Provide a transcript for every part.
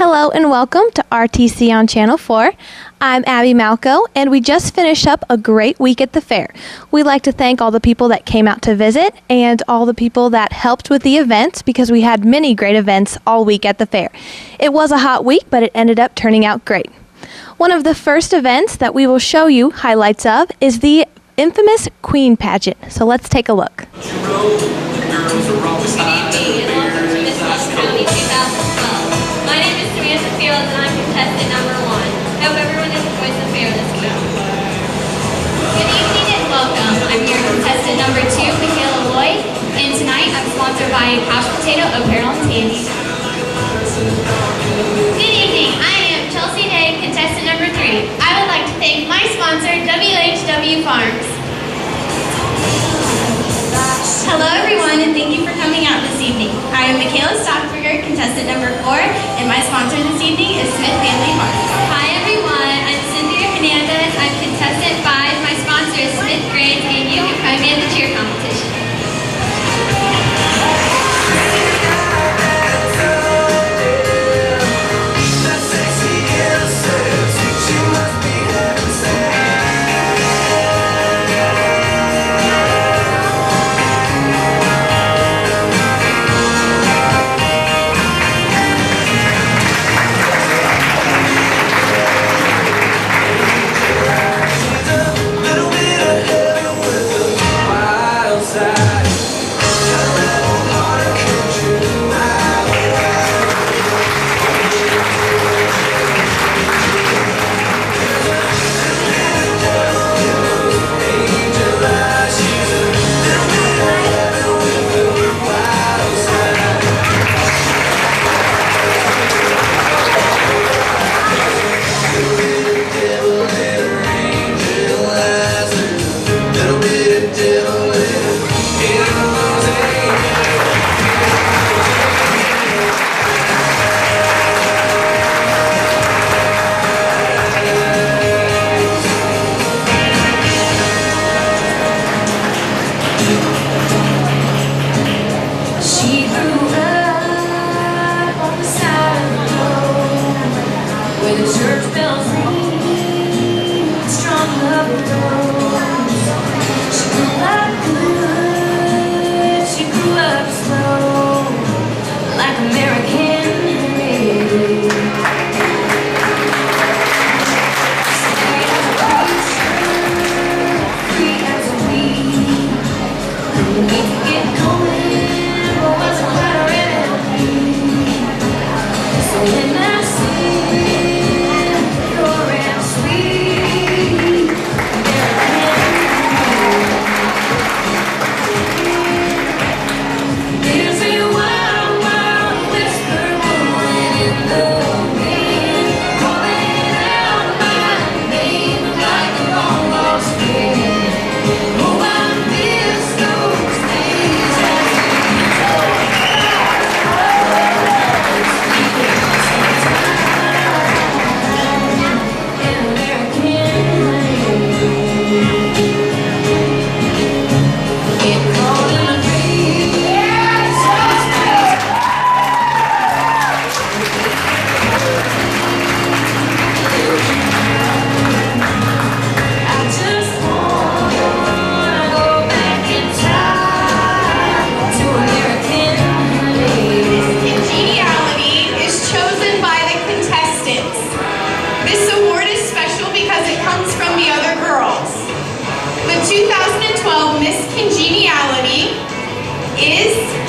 Hello and welcome to RTC on Channel 4. I'm Abby Malco, and we just finished up a great week at the fair. We'd like to thank all the people that came out to visit and all the people that helped with the events because we had many great events all week at the fair. It was a hot week, but it ended up turning out great. One of the first events that we will show you highlights of is the infamous Queen Pageant. So let's take a look. And I'm contestant number 1. I hope everyone enjoys the fair this week. Good evening and welcome. I'm your contestant number 2, Michaela Lloyd, and tonight I'm sponsored by Couch Potato Apparel and Candy. Good evening. I am Chelsea Day, contestant number 3. I would like to thank my sponsor, WHW Farms. Hello everyone, and thank you for coming out this evening. I am Michaela Stockberger, contestant number 4, and my sponsor this evening is Smith Family Farms. Hi everyone, I'm Cynthia Hernandez. I'm contestant 5. My sponsor is Smith Grant, and you can find me at the cheer competition.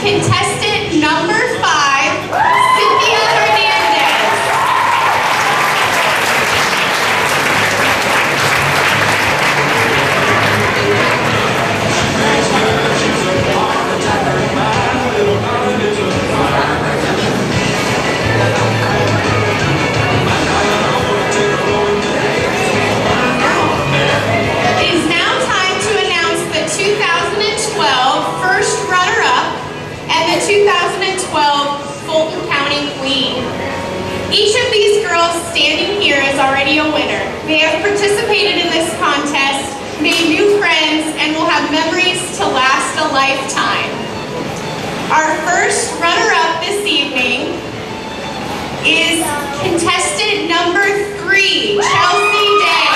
Contestant number 5, Cynthia Hernandez. It is now time to announce the 2012 first runner-up and the 2012 Fulton County Queen. Each of these girls standing here is already a winner. They have participated in this contest, made new friends, and will have memories to last a lifetime. Our first runner-up this evening is contestant number 3, Chelsea Day.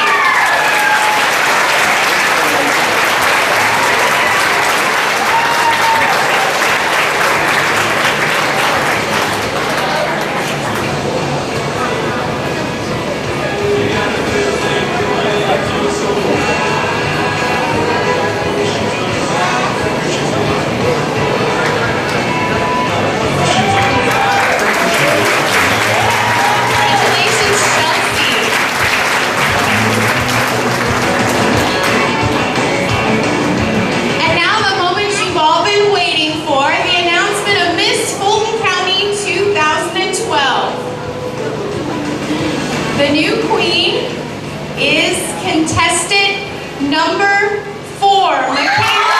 Congratulations, Chelsea. And now the moment you've all been waiting for, the announcement of Miss Fulton County 2012. The new queen is contestant number 4, Michaela.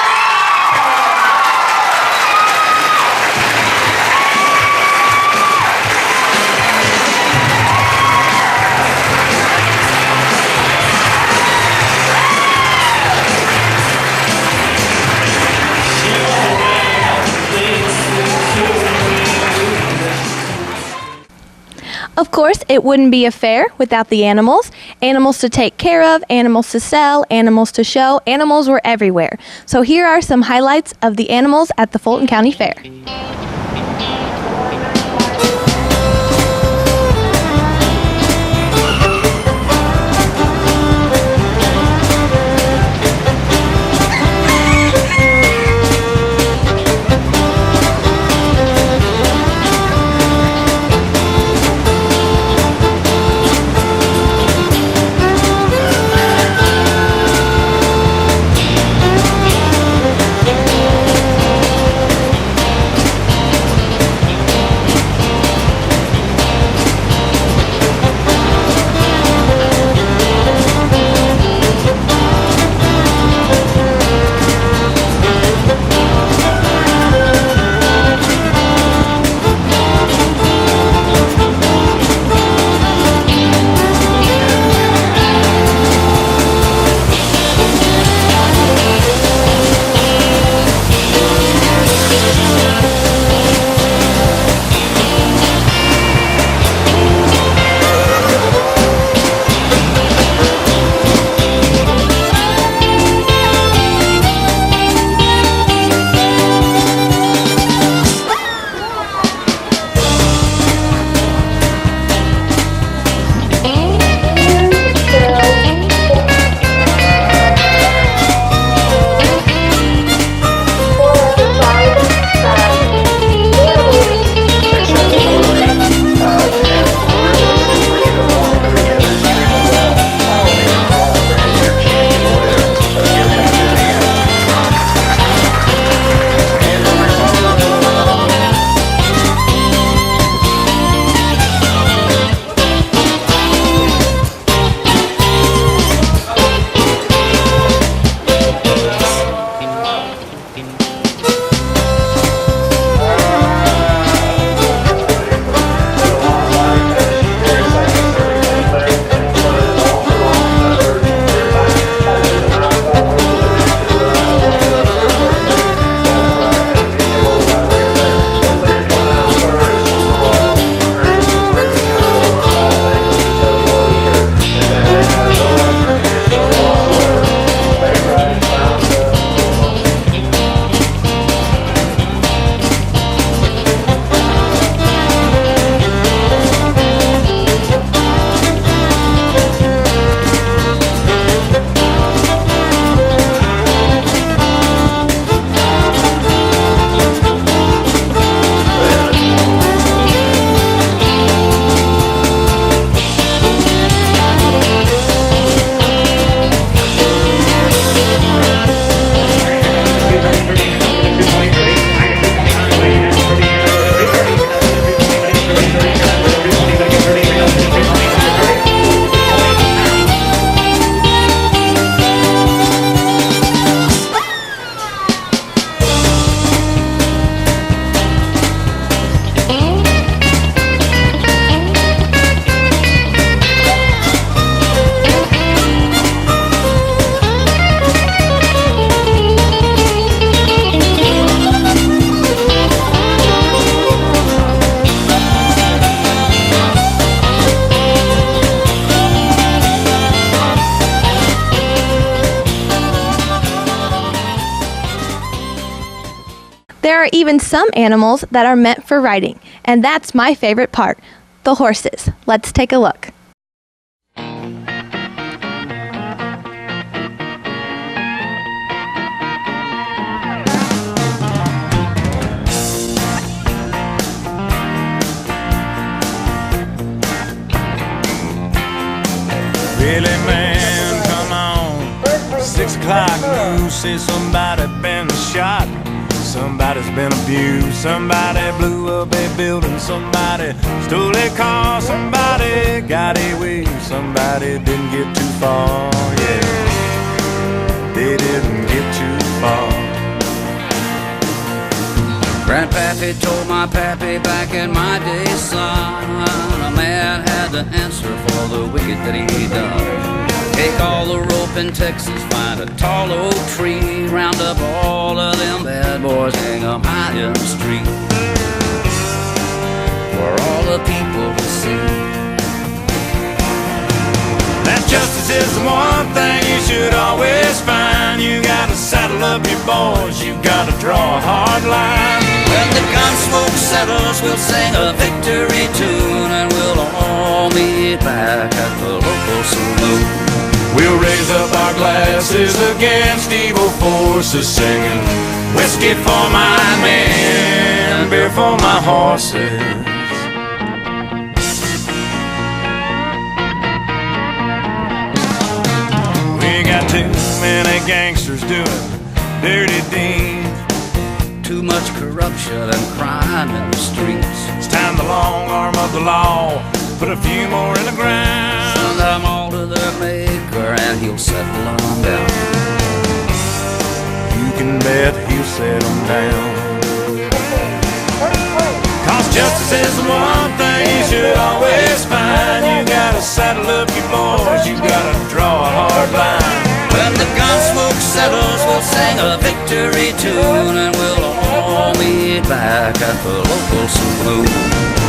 Of course, it wouldn't be a fair without the animals. Animals to take care of, animals to sell, animals to show. Animals were everywhere. So here are some highlights of the animals at the Fulton County Fair. are even some animals that are meant for riding, and that's my favorite part, the horses. Let's take a look. Really, man, come on. 6 o'clock news says somebody been shot. Somebody's been abused. Somebody blew up a building. Somebody stole a car. Somebody got away. Somebody didn't get too far. Yeah, they didn't get too far. Grandpappy told my pappy back in my day, son, a man had to answer for the wicked that he done. Take all the rope in Texas, find a tall oak tree, round up all of them bad boys, hang 'em high in the street, for all the people to see. That justice is the one thing you should always find. You gotta saddle up your boys, you gotta draw a hard line. When the gun smoke settles, we'll sing a victory tune, and we'll all meet back at the local saloon. We'll raise up our glasses against evil forces, singing whiskey for my men, beer for my horses. We got too many gangsters doing dirty deeds, too much corruption and crime in the streets. it's time the long arm of the law put a few more in the ground. Send them all to their maker and he'll settle them down. You can bet he'll set them down. Cause justice is the one thing you should always find. You gotta saddle up your boys, you gotta draw a hard line. When the gun smoke settles, we'll sing a victory tune, and we'll all meet back at the local saloon.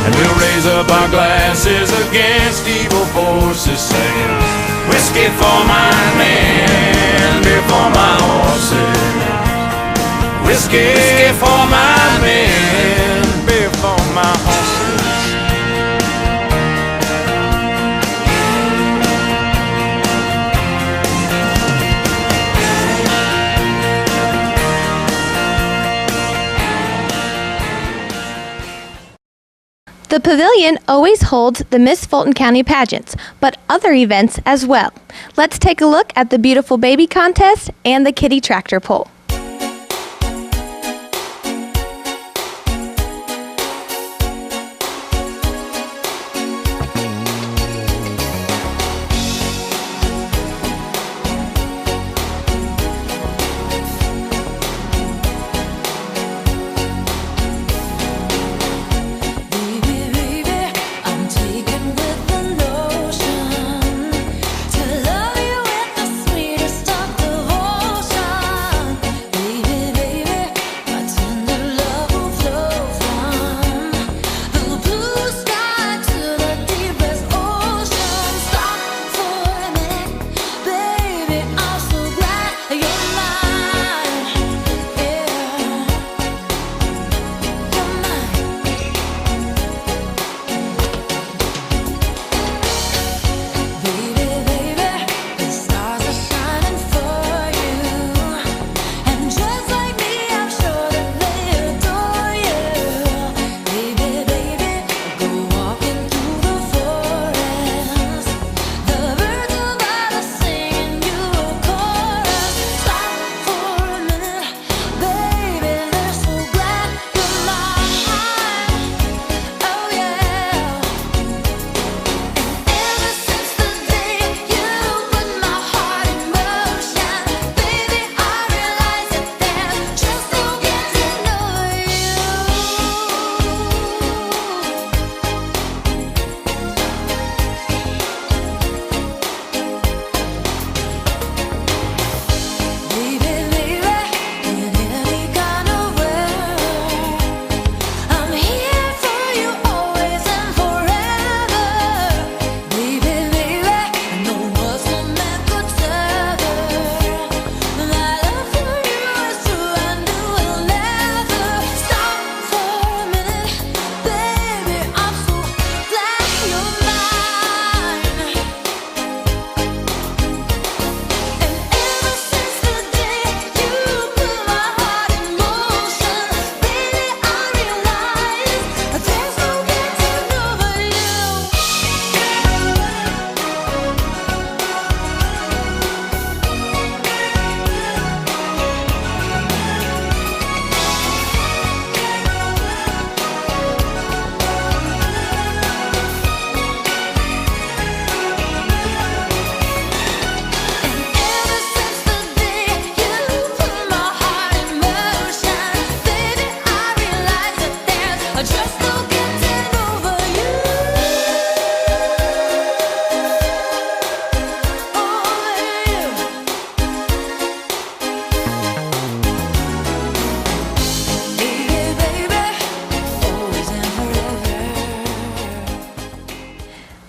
And we'll raise up our glasses against evil forces, singing whiskey for my men, beer for my horses. Whiskey for my men, beer for my horses. The pavilion always holds the Miss Fulton County pageants, but other events as well. Let's take a look at the Beautiful Baby Contest and the Kitty Tractor Pull.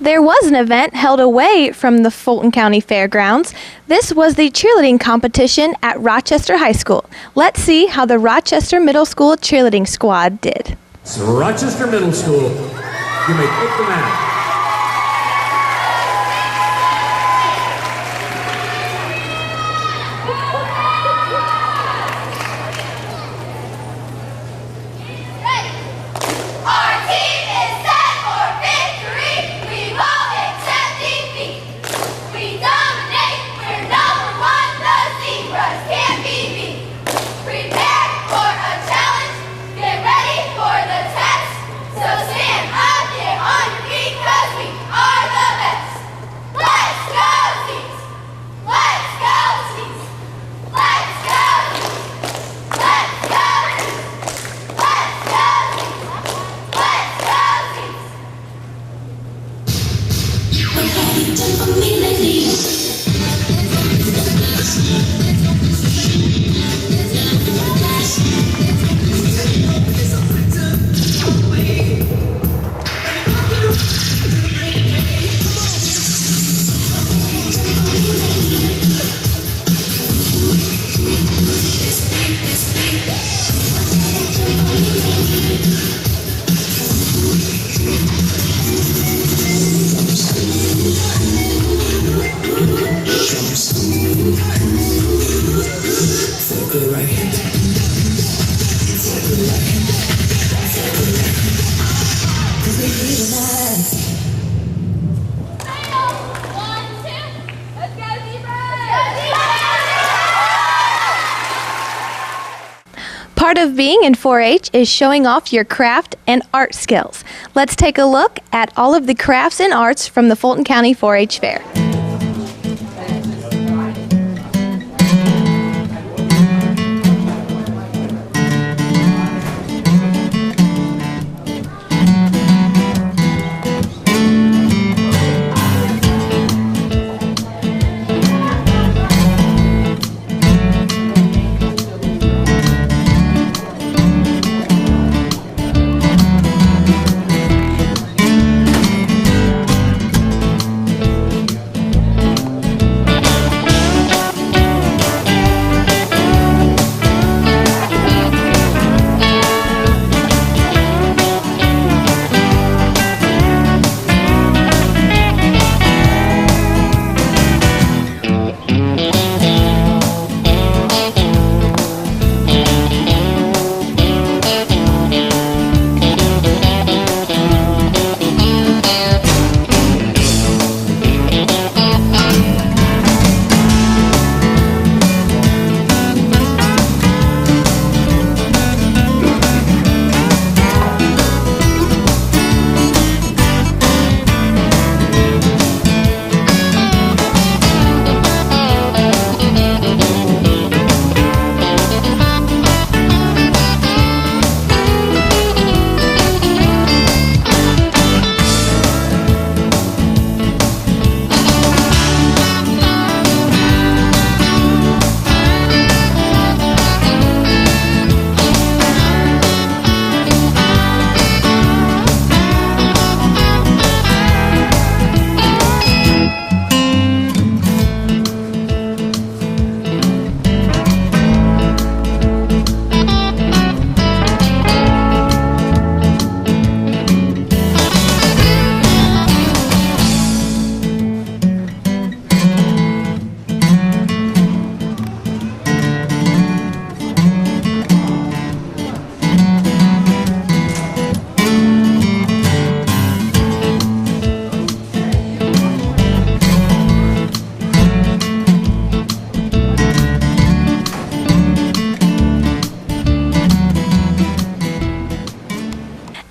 There was an event held away from the Fulton County Fairgrounds. This was the cheerleading competition at Rochester High School. Let's see how the Rochester Middle School cheerleading squad did. So Rochester Middle School, you may take the mat. Part of being in 4-H is showing off your craft and art skills. Let's take a look at all of the crafts and arts from the Fulton County 4-H Fair.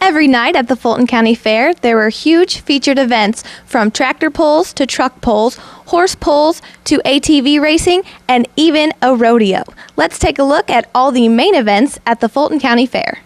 Every night at the Fulton County Fair, there were huge featured events from tractor pulls to truck pulls, horse pulls to ATV racing, and even a rodeo. Let's take a look at all the main events at the Fulton County Fair.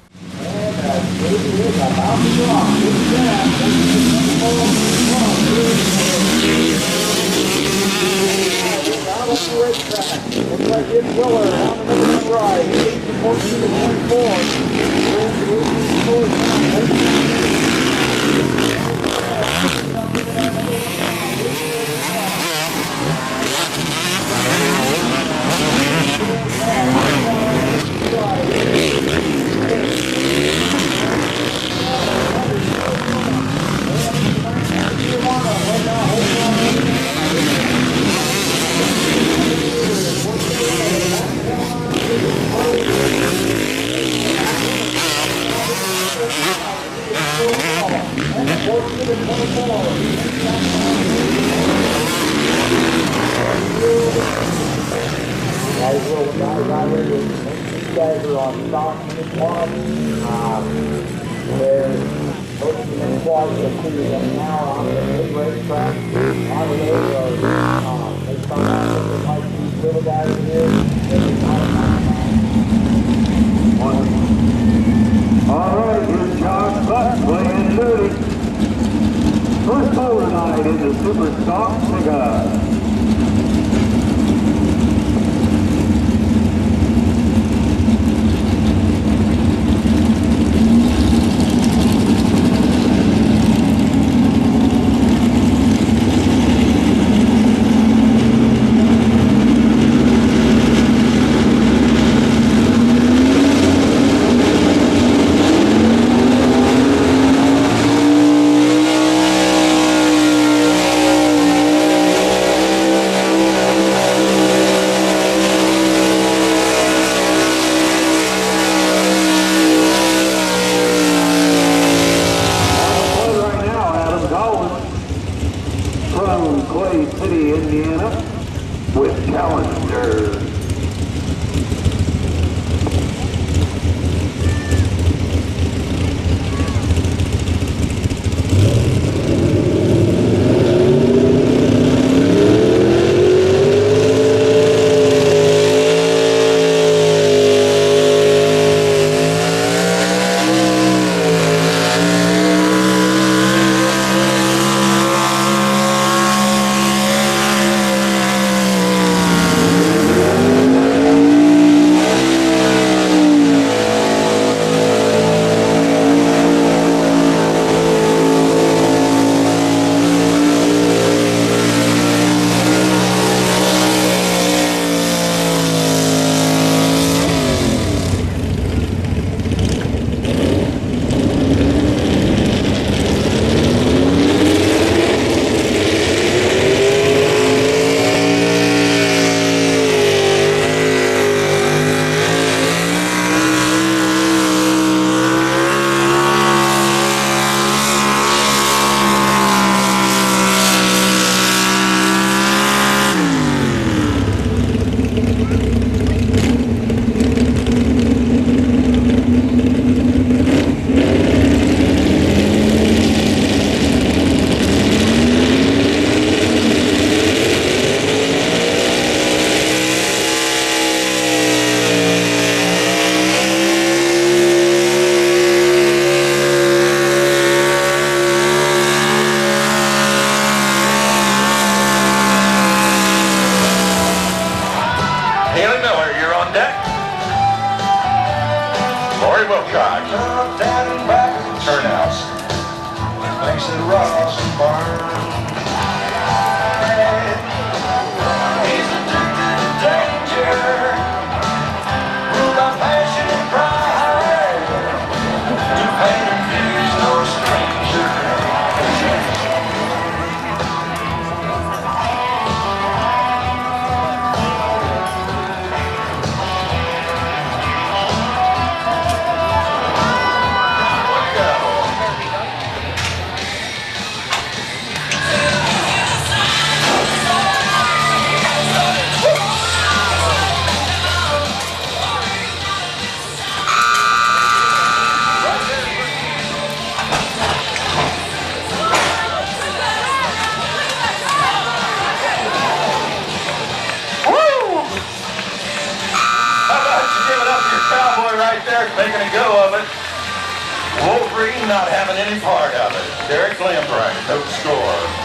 Not having any part of it. Derek Lambright, no score.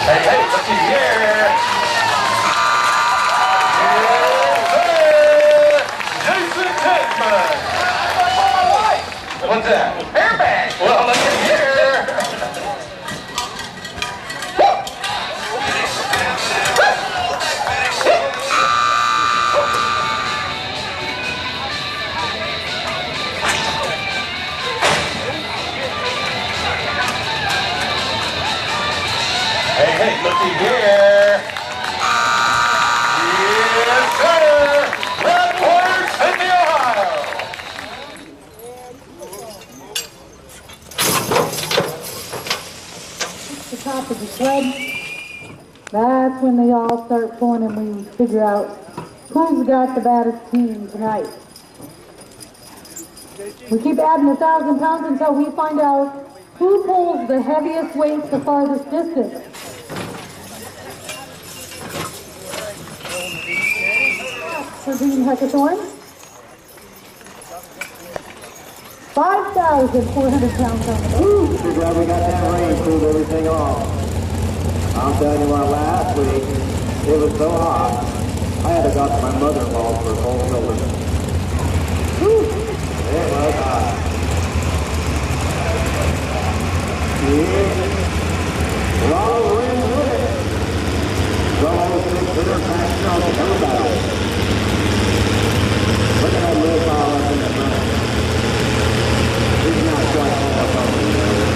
Hey, hey, look in the air. Jason Tesman. What's that? Airbag. Well, look in here. Hey, hey, looky here. Yes, sir. Red Warriors, Sydney, Ohio. The top of the sled. That's when they all start pulling and we figure out who's got the baddest team tonight. We keep adding 1,000 pounds until we find out who pulls the heaviest weight the farthest distance. For Dean Heckathorn. 5,400 pounds on the boat. Good job, we got that rain, cooled everything off. I'll tell you what, last week, it was so hot, I had to go to my mother-in-law for a whole shoulder. Whew, it was hot. Yeah, all the wind with it. So 600 pounds on everybody. Look at that little ball up in the front. He's not quite all up on the other.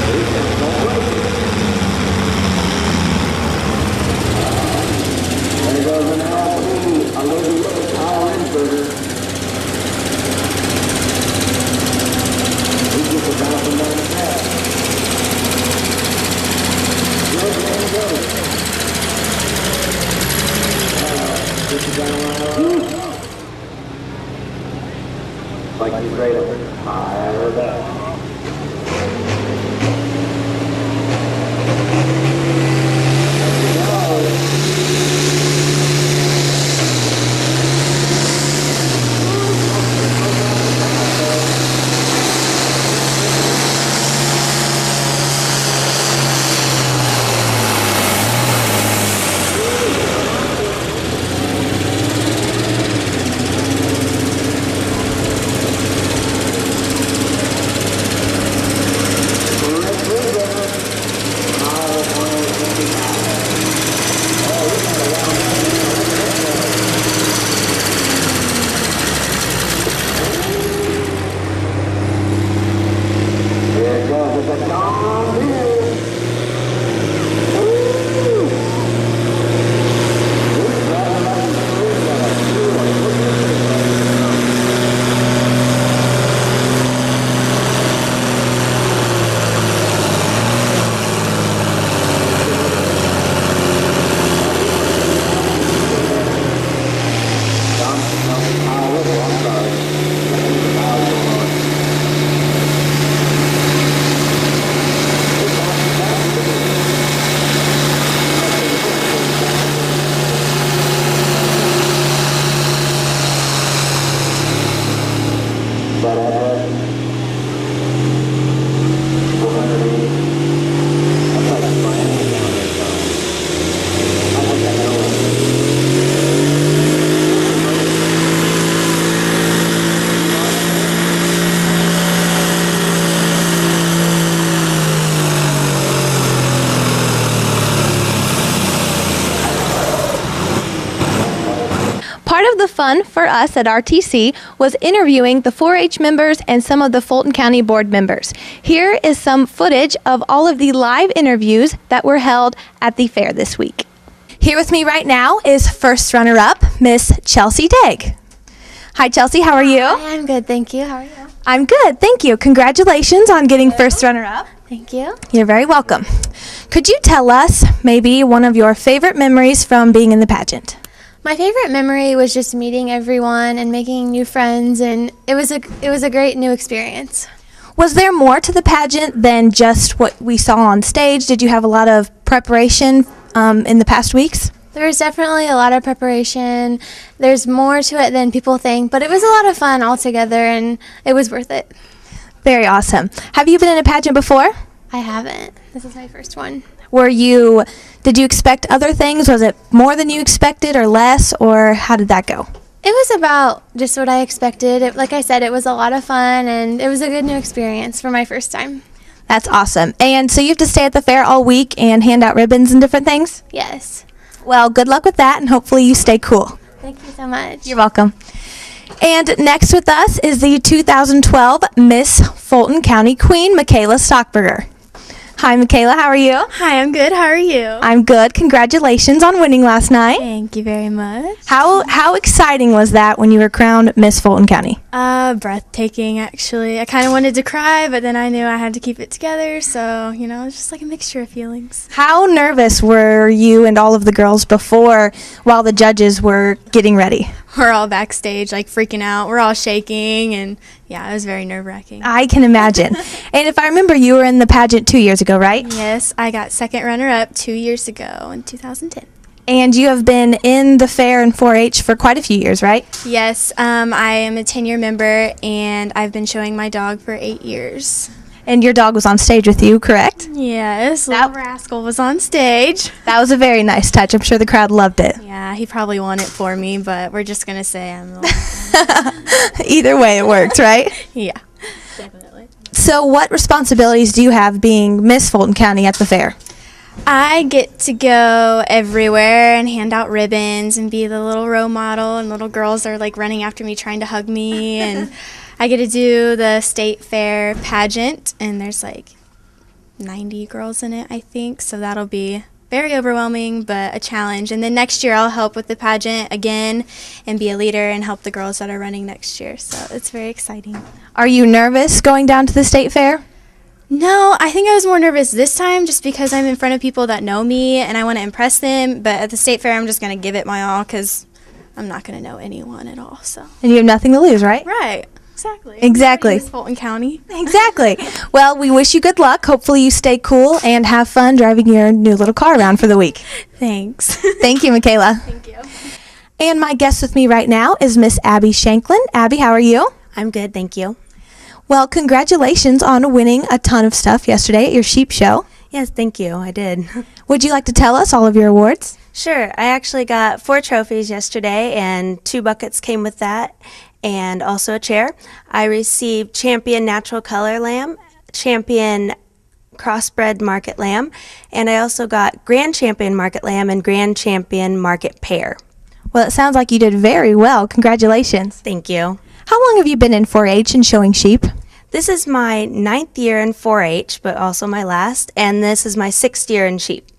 He's just so crazy. There goes an LP, a little power inverter. He's just about to down the path. Good man goes. This is down line. Like he's ready to fire it up. Part of the fun for us at RTC was interviewing the 4-H members and some of the Fulton County Board members. Here is some footage of all of the live interviews that were held at the fair this week. Here with me right now is first runner-up, Miss Chelsea Degg. Hi, Chelsea. How are you? Hi, I'm good, thank you. How are you? I'm good, thank you. Congratulations on getting first runner-up. Thank you. You're very welcome. Could you tell us maybe one of your favorite memories from being in the pageant? My favorite memory was just meeting everyone and making new friends, and it was a great new experience. Was there more to the pageant than just what we saw on stage? Did you have a lot of preparation in the past weeks? There was definitely a lot of preparation. There's more to it than people think, but it was a lot of fun altogether, and it was worth it. Very awesome. Have you been in a pageant before? I haven't. This is my first one. Did you expect other things? Was it more than you expected or less, or how did that go? It was about just what I expected. Like I said, it was a lot of fun, and it was a good new experience for my first time. That's awesome. And so you have to stay at the fair all week and hand out ribbons and different things? Yes. Well, good luck with that, and hopefully you stay cool. Thank you so much. You're welcome. And next with us is the 2012 Miss Fulton County Queen, Michaela Stockberger. Hi, Michaela. How are you? Hi, I'm good. How are you? I'm good. Congratulations on winning last night. Thank you very much. How exciting was that when you were crowned Miss Fulton County? Breathtaking, actually. I kind of wanted to cry, but then I knew I had to keep it together, so, you know, it's just like a mixture of feelings. How nervous were you and all of the girls while the judges were getting ready? We're all backstage, like, freaking out. We're all shaking, and, yeah, it was very nerve-wracking. I can imagine. And if I remember, you were in the pageant 2 years ago, right? Yes, I got second runner-up 2 years ago in 2010. And you have been in the fair and 4-H for quite a few years, right? Yes, I am a 10-year member, and I've been showing my dog for 8 years. And your dog was on stage with you, correct? Yes, Little Rascal was on stage. That was a very nice touch. I'm sure the crowd loved it. Yeah, he probably won it for me, but we're just going to say I'm Either way, it worked, right? Yeah, definitely. So what responsibilities do you have being Miss Fulton County at the fair? I get to go everywhere and hand out ribbons and be the little role model, and little girls are like running after me trying to hug me, and I get to do the state fair pageant, and there's like 90 girls in it, I think, so that'll be very overwhelming but a challenge. And then next year I'll help with the pageant again and be a leader and help the girls that are running next year, so it's very exciting. Are you nervous going down to the state fair? No, I think I was more nervous this time just because I'm in front of people that know me and I want to impress them. But at the state fair, I'm just going to give it my all because I'm not going to know anyone at all. So. And you have nothing to lose, right? Right. Exactly. Exactly. Miss Fulton County. Exactly. Well, we wish you good luck. Hopefully you stay cool and have fun driving your new little car around for the week. Thanks. Thank you, Michaela. Thank you. And my guest with me right now is Miss Abby Shanklin. Abby, how are you? I'm good, thank you. Well, congratulations on winning a ton of stuff yesterday at your sheep show. Yes, thank you. I did. Would you like to tell us all of your awards? Sure. I actually got 4 trophies yesterday, and 2 buckets came with that, and also a chair. I received Champion Natural Color Lamb, Champion Crossbred Market Lamb, and I also got Grand Champion Market Lamb and Grand Champion Market Pear. Well, it sounds like you did very well. Congratulations. Thank you. How long have you been in 4-H and showing sheep? This is my 9th year in 4-H, but also my last, and this is my 6th year in sheep.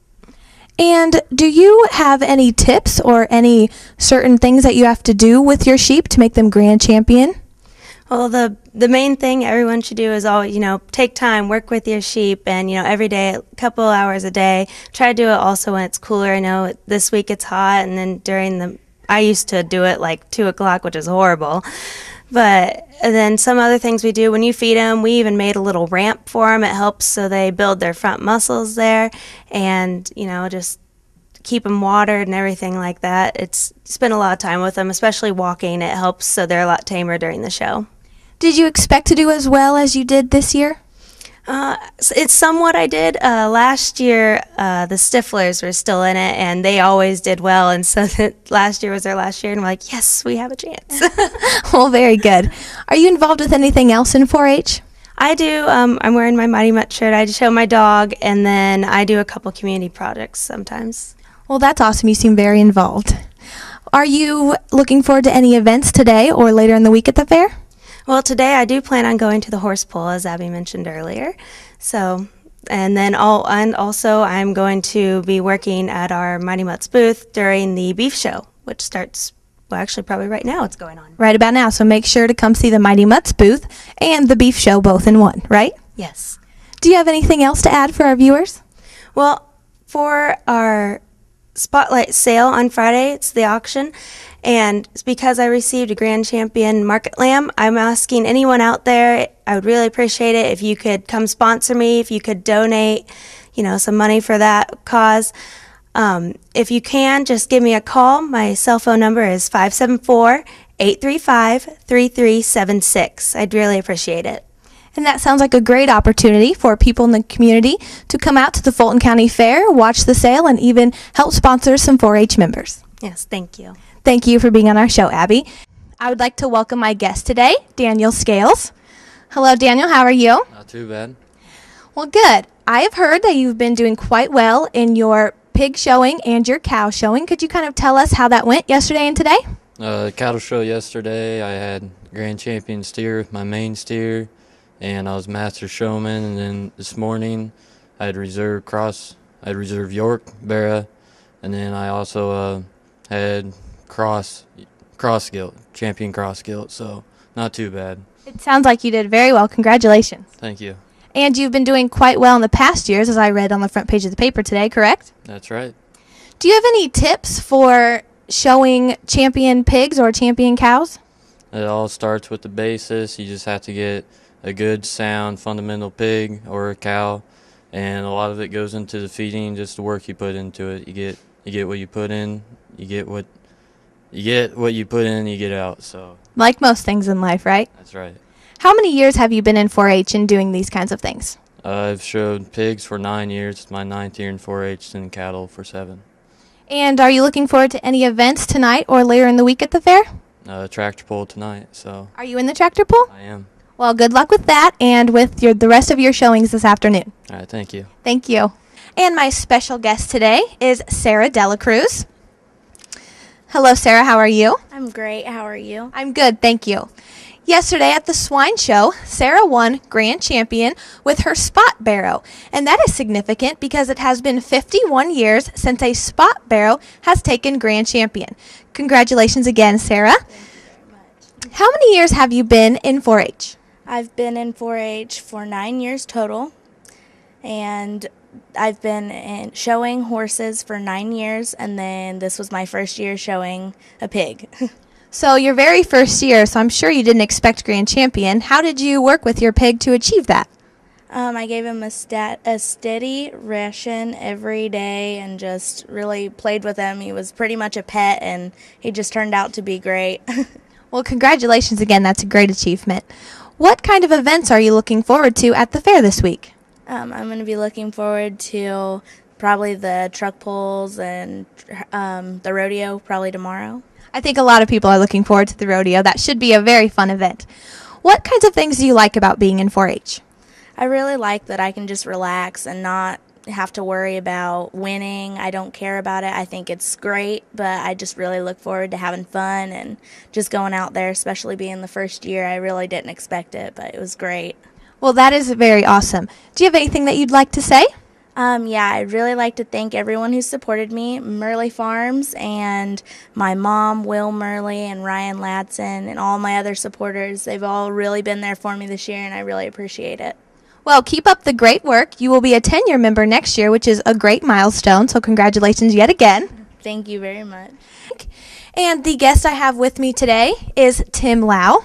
And do you have any tips or any certain things that you have to do with your sheep to make them grand champion? Well, the main thing everyone should do is always, take time, work with your sheep, and, every day, a couple hours a day. Try to do it also when it's cooler. I know this week it's hot, and then I used to do it like 2 o'clock, which is horrible. But then some other things we do, when you feed them, we even made a little ramp for them. It helps so they build their front muscles there and, just keep them watered and everything like that. Spend a lot of time with them, especially walking. It helps so they're a lot tamer during the show. Did you expect to do as well as you did this year? It's somewhat I did. Last year, the Stiflers were still in it, and they always did well. And so last year was their last year, and I'm like, yes, we have a chance. Well, very good. Are you involved with anything else in 4-H? I do. I'm wearing my Mighty Mutt shirt. I show my dog, and then I do a couple community projects sometimes. Well, that's awesome. You seem very involved. Are you looking forward to any events today or later in the week at the fair? Well, today I do plan on going to the horse pull, as Abby mentioned earlier. So, and also I'm going to be working at our Mighty Mutt's booth during the beef show, which starts, well, actually probably right now it's going on. Right about now, so make sure to come see the Mighty Mutt's booth and the beef show both in one, right? Yes. Do you have anything else to add for our viewers? Well, for our spotlight sale on Friday, it's the auction. And it's because I received a Grand Champion Market Lamb, I'm asking anyone out there, I would really appreciate it if you could come sponsor me, if you could donate, some money for that cause. If you can, just give me a call. My cell phone number is 574-835-3376. I'd really appreciate it. And that sounds like a great opportunity for people in the community to come out to the Fulton County Fair, watch the sale, and even help sponsor some 4-H members. Yes, thank you. Thank you for being on our show, Abby. I would like to welcome my guest today, Daniel Scales. Hello, Daniel. How are you? Not too bad. Well, good. I have heard that you've been doing quite well in your pig showing and your cow showing. Could you kind of tell us how that went yesterday and today? Cattle show yesterday, I had grand champion steer with my main steer, and I was master showman. And then this morning, I had reserve York, Barra, and then I also had cross gilt, champion cross gilt. So not too bad. It sounds like you did very well. Congratulations. Thank you. And you've been doing quite well in the past years, as I read on the front page of the paper today, correct? That's right. Do you have any tips for showing champion pigs or champion cows? It all starts with the basis. You just have to get a good, sound, fundamental pig or a cow, and a lot of it goes into the feeding, just the work you put into it. You get what you put in, you get what you put in, you get out. So like most things in life, right? That's right. How many years have you been in 4-H and doing these kinds of things? I've showed pigs for 9 years. It's my 9th year in 4-H, and cattle for 7. And are you looking forward to any events tonight or later in the week at the fair? Tractor pull tonight. So. Are you in the tractor pull? I am. Well, good luck with that and with the rest of your showings this afternoon. All right, thank you. Thank you. And my special guest today is Sarah Delacruz. Hello, Sarah. How are you? I'm great. How are you? I'm good, thank you. Yesterday at the swine show, Sarah won grand champion with her spot barrow. And that is significant because it has been 51 years since a spot barrow has taken grand champion. Congratulations again, Sarah. Thank you very much. How many years have you been in 4-H? I've been in 4-H for 9 years total, and I've been showing horses for 9 years, and then this was my first year showing a pig. So your very first year, so I'm sure you didn't expect grand champion. How did you work with your pig to achieve that? I gave him a steady ration every day and just really played with him. He was pretty much a pet, and he just turned out to be great. Well, congratulations again. That's a great achievement. What kind of events are you looking forward to at the fair this week? I'm going to be looking forward to probably the truck pulls and the rodeo probably tomorrow. I think a lot of people are looking forward to the rodeo. That should be a very fun event. What kinds of things do you like about being in 4-H? I really like that I can just relax and not have to worry about winning. I don't care about it. I think it's great, but I just really look forward to having fun and just going out there, especially being the first year. I really didn't expect it, but it was great. Well, that is very awesome. Do you have anything that you'd like to say? Yeah, I'd really like to thank everyone who supported me, Murley Farms and my mom, Will Murley, and Ryan Ladson, and all my other supporters. They've all really been there for me this year, and I really appreciate it. Well, keep up the great work. You will be a 10-year member next year, which is a great milestone, so congratulations yet again. Thank you very much. And the guest I have with me today is Tim Lau.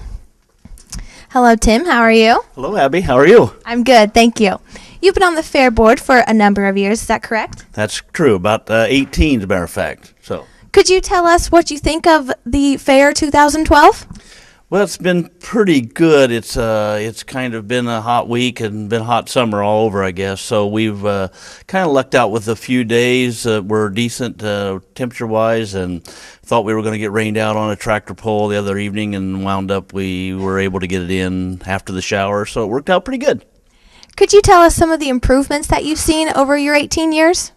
Hello, Tim. How are you? Hello, Abby. How are you? I'm good, thank you. You've been on the fair board for a number of years, is that correct? That's true, about 18 as a matter of fact. So, could you tell us what you think of the fair 2012? well, it's been pretty good. It's kind of been a hot week and been hot summer all over, I guess. So we've kind of lucked out with a few days that were decent temperature-wise, and thought we were going to get rained out on a tractor pull the other evening, and wound up we were able to get it in after the shower, so it worked out pretty good. Could you tell us some of the improvements that you've seen over your 18 years?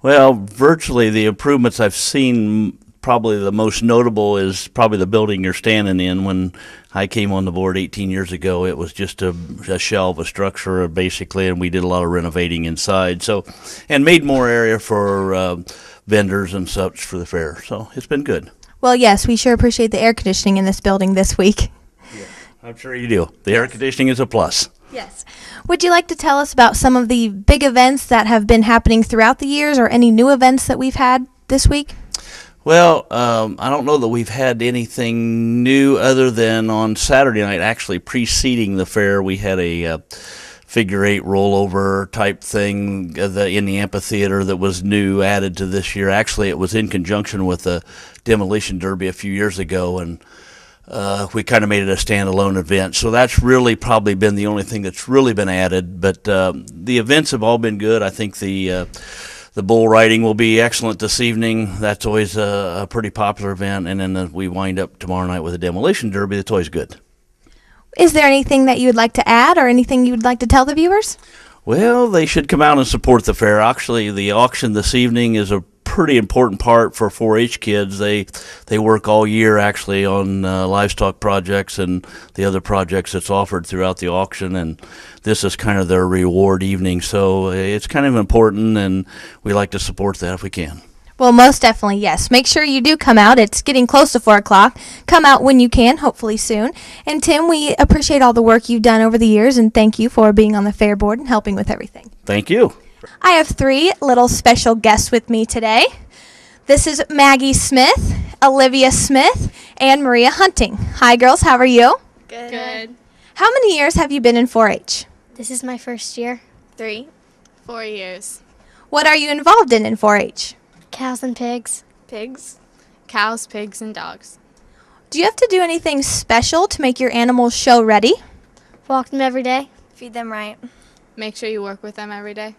Well, virtually the improvements I've seen, probably the most notable is probably the building you're standing in. When I came on the board 18 years ago, it was just a shell of a structure, basically, and we did a lot of renovating inside. So, and made more area for vendors and such for the fair. So it's been good. Well, yes, we sure appreciate the air conditioning in this building this week. Yeah, I'm sure you do. The air conditioning is a plus. Yes. Would you like to tell us about some of the big events that have been happening throughout the years, or any new events that we've had this week? Well, I don't know that we've had anything new other than on Saturday night, actually preceding the fair, we had a figure eight rollover type thing in the amphitheater that was new, added to this year. Actually, it was in conjunction with the demolition derby a few years ago, and we kind of made it a standalone event. So that's really probably been the only thing that's really been added. But the events have all been good. I think the bull riding will be excellent this evening. That's always a pretty popular event. And then we wind up tomorrow night with a demolition derby. That's always good. Is there anything that you would like to add or anything you would like to tell the viewers? Well, they should come out and support the fair. Actually, the auction this evening is a pretty important part for 4-H kids. They work all year actually on livestock projects and the other projects that's offered throughout the auction, and this is kind of their reward evening. So it's kind of important, and we like to support that if we can. Well, most definitely, yes. Make sure you do come out. It's getting close to 4 o'clock. Come out when you can, hopefully soon. And Tim, we appreciate all the work you've done over the years, and thank you for being on the fair board and helping with everything. Thank you. I have 3 little special guests with me today. This is Maggie Smith, Olivia Smith, and Maria Hunting. Hi, girls. How are you? Good. How many years have you been in 4-H? This is my first year. 3. 4 years. What are you involved in 4-H? Cows and pigs. Pigs. Cows, pigs, and dogs. Do you have to do anything special to make your animals show ready? Walk them every day. Feed them right. Make sure you work with them every day.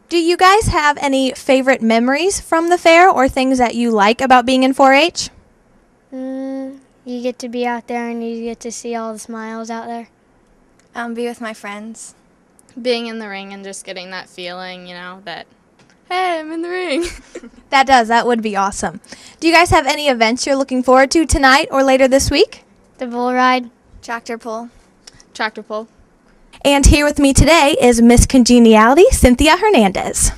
Do you guys have any favorite memories from the fair or things that you like about being in 4-H? You get to be out there and you get to see all the smiles out there. Be with my friends. Being in the ring and just getting that feeling, that, hey, I'm in the ring. That would be awesome. Do you guys have any events you're looking forward to tonight or later this week? The bull ride. Tractor pull. Tractor pull. And here with me today is Miss Congeniality, Cynthia Hernandez.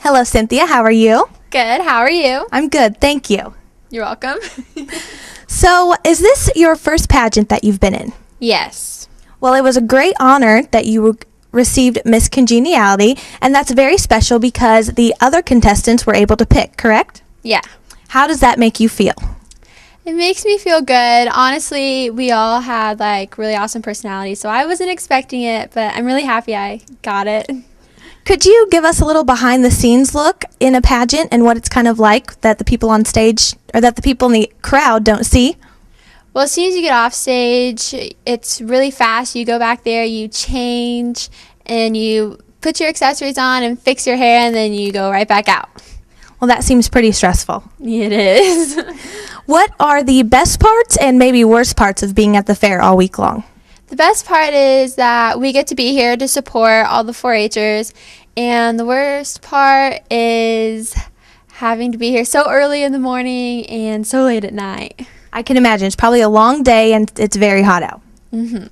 Hello, Cynthia. How are you? Good. How are you? I'm good. Thank you. You're welcome. So, is this your first pageant that you've been in? Yes. Well, it was a great honor that you received Miss Congeniality, and that's very special because the other contestants were able to pick, correct? Yeah. How does that make you feel? It makes me feel good. Honestly, we all had really awesome personalities, so I wasn't expecting it, but I'm really happy I got it. Could you give us a little behind the scenes look in a pageant and what it's kind of like that the people on stage or that the people in the crowd don't see? Well, as soon as you get off stage, it's really fast. You go back there, you change, and you put your accessories on and fix your hair, and then you go right back out. Well, that seems pretty stressful. It is. What are the best parts and maybe worst parts of being at the fair all week long? The best part is that we get to be here to support all the 4-Hers, and the worst part is having to be here so early in the morning and so late at night. I can imagine. It's probably a long day and it's very hot out. Mm-hmm.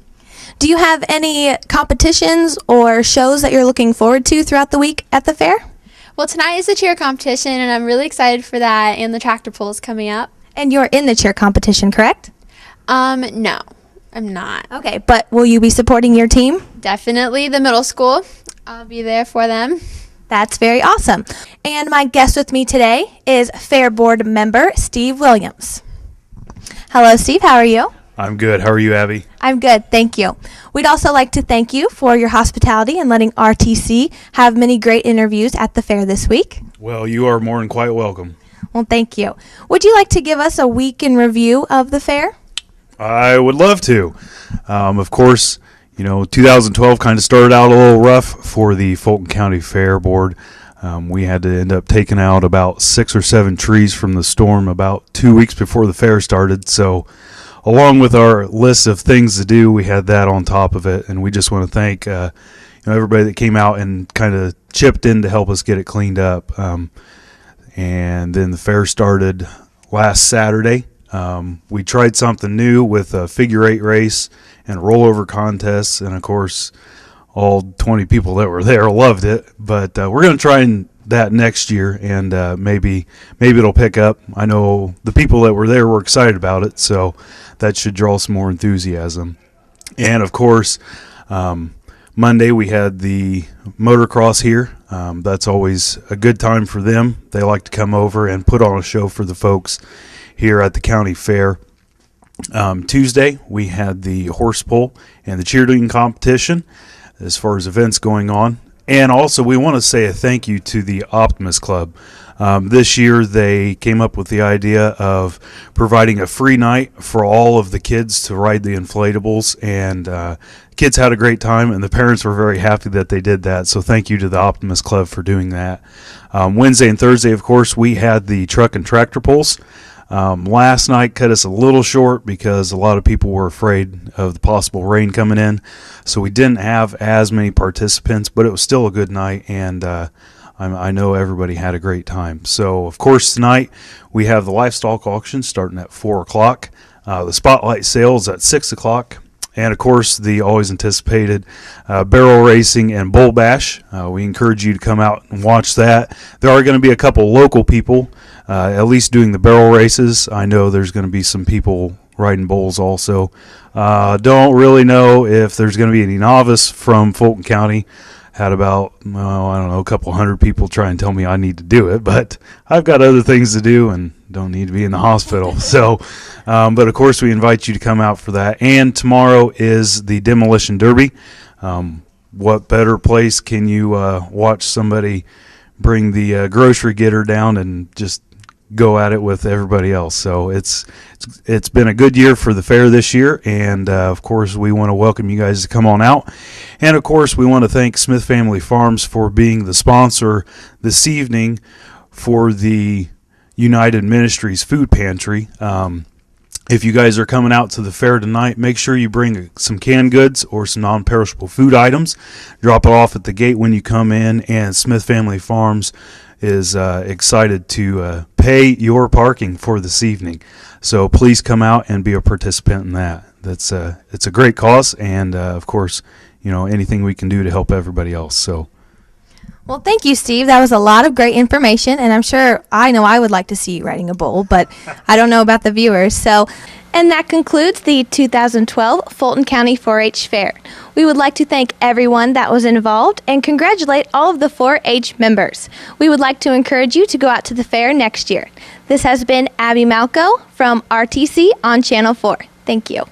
Do you have any competitions or shows that you're looking forward to throughout the week at the fair? Well, tonight is the cheer competition, and I'm really excited for that, and the tractor pull is coming up. And you're in the cheer competition, correct? No, I'm not. Okay, but will you be supporting your team? Definitely the middle school. I'll be there for them. That's very awesome. And my guest with me today is Fair Board member Steve Williams. Hello, Steve. How are you? I'm good. How are you, Abby? I'm good. Thank you. We'd also like to thank you for your hospitality and letting RTC have many great interviews at the fair this week. Well, you are more than quite welcome. Well, thank you. Would you like to give us a week in review of the fair? I would love to. Of course, 2012 kind of started out a little rough for the Fulton County Fair Board. We had to end up taking out about 6 or 7 trees from the storm about 2 weeks before the fair started. So along with our list of things to do, we had that on top of it. And we just want to thank everybody that came out and kind of chipped in to help us get it cleaned up. And then the fair started last Saturday. We tried something new with a figure 8 race and rollover contests. And, of course, all 20 people that were there loved it. But we're going to try that next year, and maybe it'll pick up. I know the people that were there were excited about it, so that should draw some more enthusiasm. And, of course, Monday we had the motocross here. That's always a good time for them. They like to come over and put on a show for the folks here at the county fair. Tuesday we had the horse pull and the cheerleading competition. as far as events going on. And also, we want to say a thank you to the Optimist Club. This year, they came up with the idea of providing a free night for all of the kids to ride the inflatables, and kids had a great time, and the parents were very happy that they did that. So thank you to the Optimist Club for doing that. Wednesday and Thursday, of course, we had the truck and tractor pulls. Last night cut us a little short because a lot of people were afraid of the possible rain coming in, so we didn't have as many participants, but it was still a good night, and I know everybody had a great time. So, of course, tonight we have the livestock auction starting at 4 o'clock, the spotlight sales at 6 o'clock, and, of course, the always anticipated barrel racing and bull bash. We encourage you to come out and watch that. There are going to be a couple local people at least doing the barrel races. I know there's going to be some people riding bulls also. Don't really know if there's going to be any novice from Fulton County. Had about, I don't know, a couple hundred people try and tell me I need to do it, but I've got other things to do and don't need to be in the hospital. So, but of course we invite you to come out for that. And tomorrow is the Demolition Derby. What better place can you watch somebody bring the grocery getter down and just go at it with everybody else? So it's been a good year for the fair this year, and of course we want to welcome you guys to come on out. And of course we want to thank Smith Family Farms for being the sponsor this evening for the United Ministries Food Pantry. If you guys are coming out to the fair tonight, make sure you bring some canned goods or some non-perishable food items. Drop it off at the gate when you come in, and Smith Family Farms is excited to pay your parking for this evening. So please come out and be a participant in that. It's a great cause, and of course, anything we can do to help everybody else. So. Well, thank you, Steve. That was a lot of great information, and I'm sure I know I would like to see you riding a bull, but I don't know about the viewers. So, and that concludes the 2012 Fulton County 4-H Fair. We would like to thank everyone that was involved and congratulate all of the 4-H members. We would like to encourage you to go out to the fair next year. This has been Abby Malco from RTC on Channel 4. Thank you.